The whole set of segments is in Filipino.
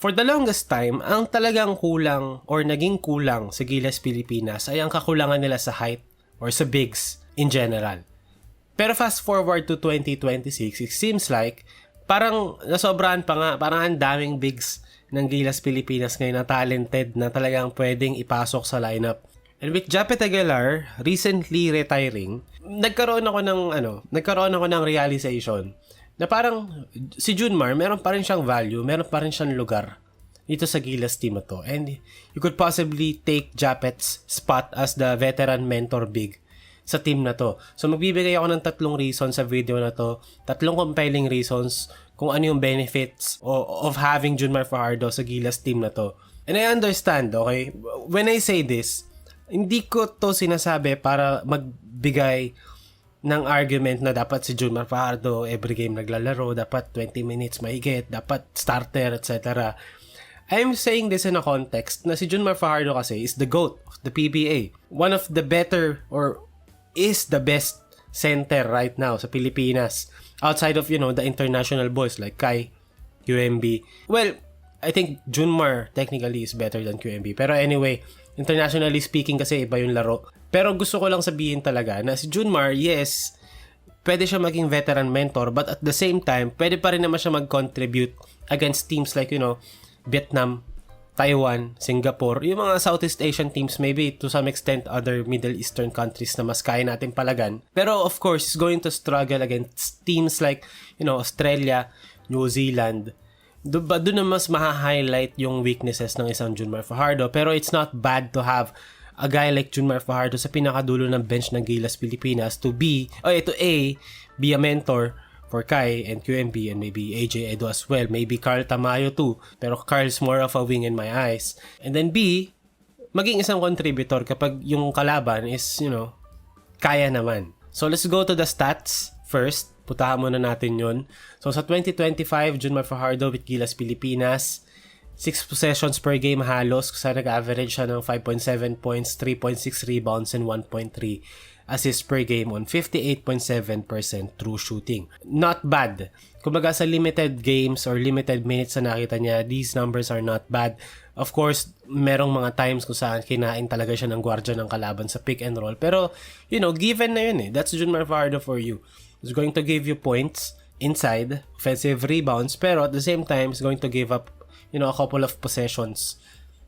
For the longest time, ang talagang kulang or naging kulang sa Gilas Pilipinas ay ang kakulangan nila sa height or sa bigs in general. Pero fast forward to 2026, it seems like parang nasobrahan pa nga, parang ang daming bigs ng Gilas Pilipinas ngayon na talented na talagang pwedeng ipasok sa lineup. And with Japet Aguilar recently retiring, nagkaroon ako ng realization na parang si Junmar, meron pa rin siyang value, meron pa rin siyang lugar dito sa Gilas team na to. And you could possibly take Japet's spot as the veteran mentor big sa team na to. So magbibigay ako ng 3 reasons sa video na to, 3 compelling reasons kung ano yung benefits of having Junmar Fajardo sa Gilas team na to. And I understand, okay? When I say this, hindi ko to sinasabi para magbigay ng argument na dapat si Junmar Fajardo every game naglalaro, dapat 20 minutes mahigit, dapat starter, etc. I'm saying this in a context na si Junmar Fajardo kasi is the GOAT of the PBA. One of the better or is the best center right now sa Pilipinas. Outside of, the international boys like Kai, QMB. Well, I think Junmar technically is better than QMB. Pero anyway, internationally speaking kasi iba yung laro. Pero gusto ko lang sabihin talaga na si Junmar, yes, pwede siya maging veteran mentor, but at the same time, pwede pa rin naman siya mag-contribute against teams like, Vietnam, Taiwan, Singapore, yung mga Southeast Asian teams, maybe to some extent other Middle Eastern countries na mas kaya natin palagan. Pero of course, he's going to struggle against teams like, Australia, New Zealand. Doon na mas maha-highlight yung weaknesses ng isang Junmar Fajardo. Pero it's not bad to have a guy like Junmar Fajardo sa pinakadulo ng bench ng Gilas Pilipinas to be a mentor for Kai and QMB and maybe AJ Edo as well. Maybe Carl Tamayo too. Pero Carl's more of a wing in my eyes. And then B, maging isang contributor kapag yung kalaban is, kaya naman. So let's go to the stats first. Putahan muna natin yun. So sa 2025, Junmar Fajardo with Gilas Pilipinas, 6 possessions per game halos, kasi nag-average siya ng 5.7 points, 3.6 rebounds, and 1.3 assists per game on 58.7% true shooting. Not bad. Kumbaga sa limited games or limited minutes na nakita niya, these numbers are not bad. Of course, merong mga times kung saan kinain talaga siya ng gwardiya ng kalaban sa pick and roll. Pero, given na yun eh. That's Junmar Fajardo for you. He's going to give you points inside, offensive rebounds, pero at the same time, he's going to give up a couple of possessions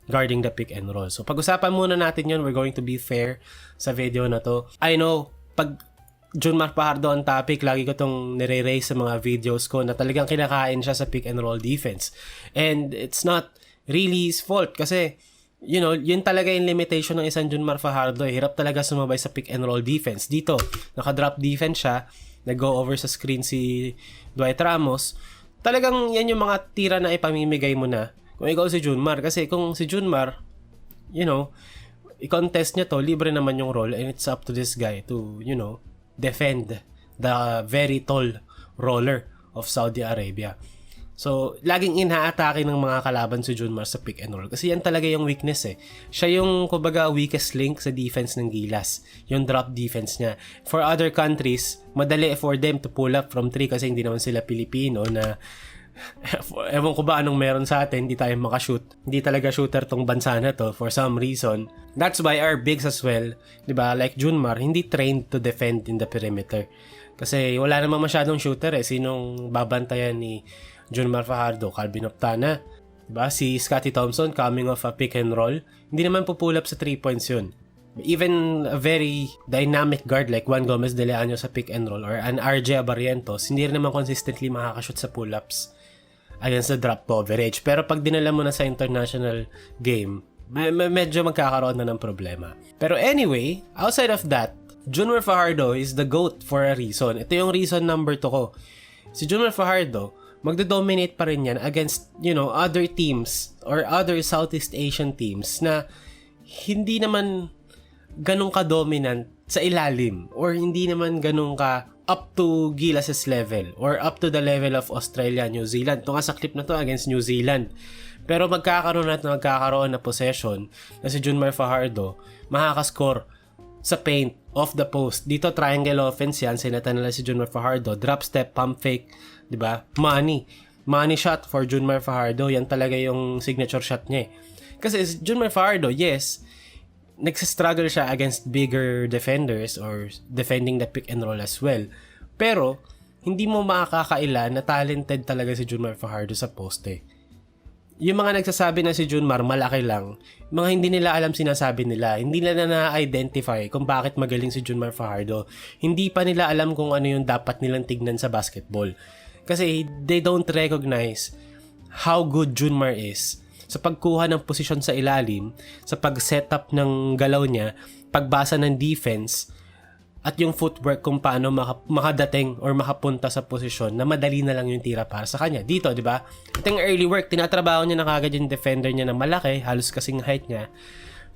guarding the pick and roll. So, pag-usapan muna natin yun. We're going to be fair sa video na to. I know, pag Junmar Fajardo on topic, lagi ko tong nire-raise sa mga videos ko na talagang kinakain siya sa pick and roll defense. And it's not really his fault kasi, yun talaga yung limitation ng isang Junmar Fajardo. Hirap talaga sumabay sa pick and roll defense. Dito, naka-drop defense siya, nag-go over sa screen si Dwight Ramos. Talagang yan yung mga tira na ipamimigay mo na kung ikaw si Junmar. Kasi kung si Junmar, i-contest niya to, libre naman yung role and it's up to this guy to, defend the very tall roller of Saudi Arabia. So, laging inaatake ng mga kalaban si Junmar sa pick and roll. Kasi yan talaga yung weakness eh. Siya yung, kumbaga, weakest link sa defense ng Gilas. Yung drop defense niya. For other countries, madali for them to pull up from 3 kasi hindi naman sila Pilipino na ewan ko ba anong meron sa atin, hindi tayo makashoot. Hindi talaga shooter tong bansa na to for some reason. That's why our bigs as well, diba, like Junmar, hindi trained to defend in the perimeter. Kasi wala namang masyadong shooter eh. Sinong babantayan ni Junmar Fajardo? Calvin Optana, diba? Si Scottie Thompson coming off a pick and roll, hindi naman pupull up sa 3 points yun. Even a very dynamic guard like Juan Gomez de Leaño sa pick and roll or an RJ Barrientos, hindi rin naman consistently makakashoot sa pull-ups against the drop coverage. Pero pag dinala mo na sa international game, medyo magkakaroon na ng problema. Pero anyway, outside of that, Junmar Fajardo is the GOAT for a reason. Ito yung reason number 2 ko. Si Junmar Fajardo, magdo-dominate pa rin yan against, other teams or other Southeast Asian teams na hindi naman ganun ka-dominant sa ilalim or hindi naman ganun ka up to Gilas' level or up to the level of Australia, New Zealand. Ito nga sa clip na to against New Zealand. Pero magkakaroon na possession na si Junmar Fajardo makakascore sa paint, off the post. Dito triangle offense yan, sinata nila si Junmar Fajardo, drop step, pump fake, 'di ba? Money. money shot for Junmar Fajardo. Yan talaga yung signature shot niya eh. Kasi Junmar Fajardo, yes, nagsistruggle siya against bigger defenders or defending the pick and roll as well. Pero, hindi mo makakaila na talented talaga si Junmar Fajardo sa poste. Yung mga nagsasabi na si Junmar malaki lang, mga hindi nila alam sinasabi nila. Hindi nila na-identify kung bakit magaling si Junmar Fajardo. Hindi pa nila alam kung ano yung dapat nilang tignan sa basketball. Kasi they don't recognize how good Junmar is sa pagkuha ng posisyon sa ilalim, sa pag-setup ng galaw niya, pagbasa ng defense, at yung footwork kung paano makadating or makapunta sa posisyon na madali na lang yung tira para sa kanya. Dito, di ba? Ito yung early work, tinatrabaho niya na kagad yung defender niya na malaki, halos kasing height niya.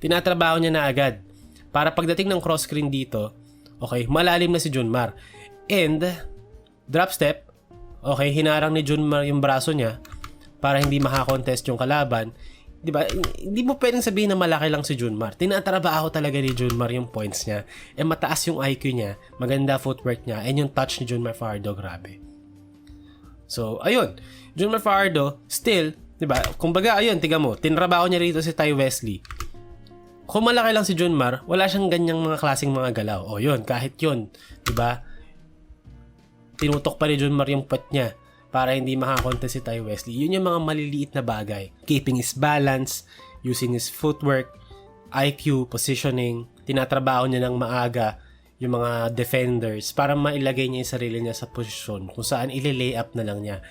Tinatrabaho niya na agad. Para pagdating ng cross screen dito, okay, malalim na si Junmar. And, drop step, okay, hinarang ni Junmar yung braso niya para hindi makakontest yung kalaban. Diba? Hindi mo pwedeng sabihin na malaki lang si Junmar. Tinatrabaho talaga ni Junmar yung points niya. Eh mataas yung IQ niya, maganda footwork niya, and yung touch ni Junmar Fajardo, grabe. So, ayun. Junmar Fajardo, still, diba? Kumbaga, ayun, tiga mo, tinrabaho niya rito si Ty Wesley. Kung malaki lang si Junmar, wala siyang ganyang mga klaseng mga galaw. O yun, kahit yun, diba? Tinutok pa ni Junmar yung puwet niya para hindi makakontest si Ty Wesley. Yun yung mga maliliit na bagay. Keeping his balance, using his footwork, IQ, positioning, tinatrabaho niya ng maaga yung mga defenders para mailagay niya yung sarili niya sa posisyon kung saan ile-lay up na lang niya.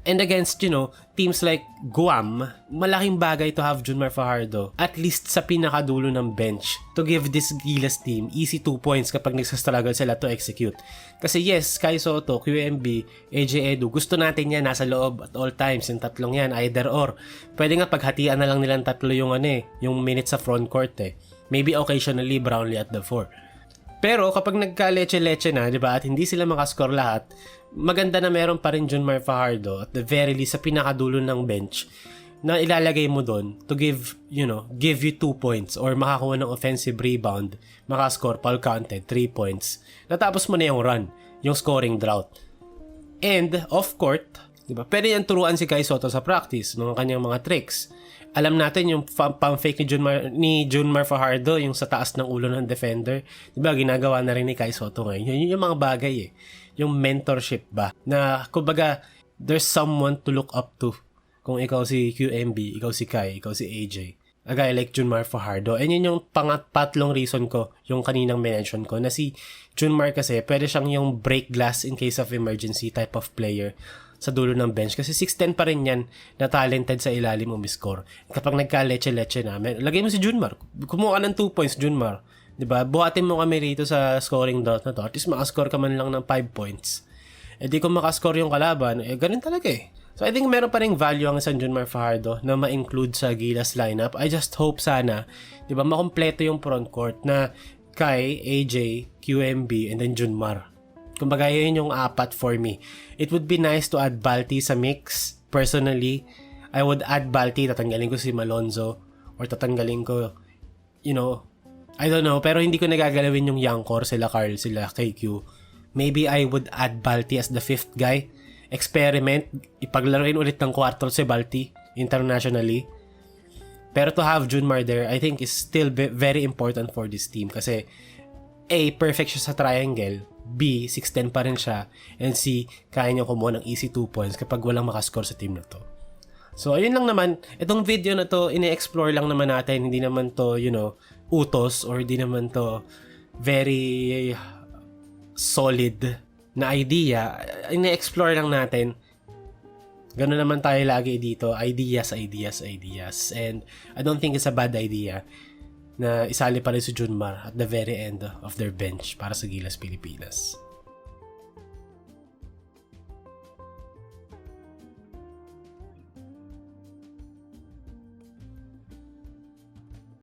And against, teams like Guam, malaking bagay to have Junmar Fajardo, at least sa pinakadulo ng bench, to give this Gilas team easy 2 points kapag nagsastruggle sila to execute. Kasi yes, Kai Sotto, QMB, AJ Edu, gusto natin yan nasa loob at all times, yung tatlong yan, either or. Pwede nga paghatian na lang nilang tatlo yung yung minutes sa front court eh. Maybe occasionally Brownlee at the 4. Pero kapag nagka-leche-leche na, di ba, at hindi sila makascore lahat, maganda na meron pa rin Junmar Fajardo at the very least sa pinakadulo ng bench na ilalagay mo doon to give you 2 points or makakuha ng offensive rebound, makascore, foul counted, 3 points. Natapos mo na yung run, yung scoring drought. And, off court, diba, pwede yan turuan si Kai Sotto sa practice, mga kanyang mga tricks. Alam natin yung pump-fake ni Junmar Fajardo, yung sa taas ng ulo ng defender. Diba, ginagawa na rin ni Kai Sotto ngayon. Yun yung mga bagay eh. Yung mentorship ba? Na, kumbaga, there's someone to look up to. Kung ikaw si QMB, ikaw si Kai, ikaw si AJ. A guy like Junmar Fajardo. And yun yung patlong reason ko, yung kaninang mention ko, na si Junmar kasi, pwede siyang yung break glass in case of emergency type of player sa dulo ng bench. Kasi 6'10 pa rin yan na talented sa ilalim umiscore. Kapag nagka-leche-leche na, lagay mo si Junmar. Kumuha ka ng 2 points, Junmar. Diba? Buhatin mo kami rito sa scoring dot na to. At least makascore ka man lang ng 5 points. Eh di kung makascore yung kalaban, ganun talaga eh. So I think meron pa rin value ang isang Junmar Fajardo na ma-include sa Gilas lineup. I just hope sana, diba, makompleto yung front court na Kai, AJ, QMB, and then Junmar. Kumbaga yun yung apat for me. It would be nice to add Balti sa mix. Personally, I would add Balti, tatanggalin ko si Malonzo, or tatanggalin ko, I don't know, pero hindi ko nagagalawin yung Youngcore, sila Carl, sila KQ. Maybe I would add Balti as the 5th guy. Experiment, ipaglaruin ulit ng kwarto si Balti internationally. Pero to have Junmar there, I think is still very important for this team kasi A, perfect siya sa triangle, B, 6'10 pa rin siya, and C, kaya niya kumuha ng easy 2 points kapag walang makascore sa team na to. So, ayun lang naman. Itong video na to, ine-explore lang naman natin. Hindi naman to, utos or hindi naman to very solid na idea. Ine-explore lang natin. Ganun naman tayo lagi dito. Ideas. And I don't think it's a bad idea na isali pa rin si Junmar at the very end of their bench para sa Gilas Pilipinas.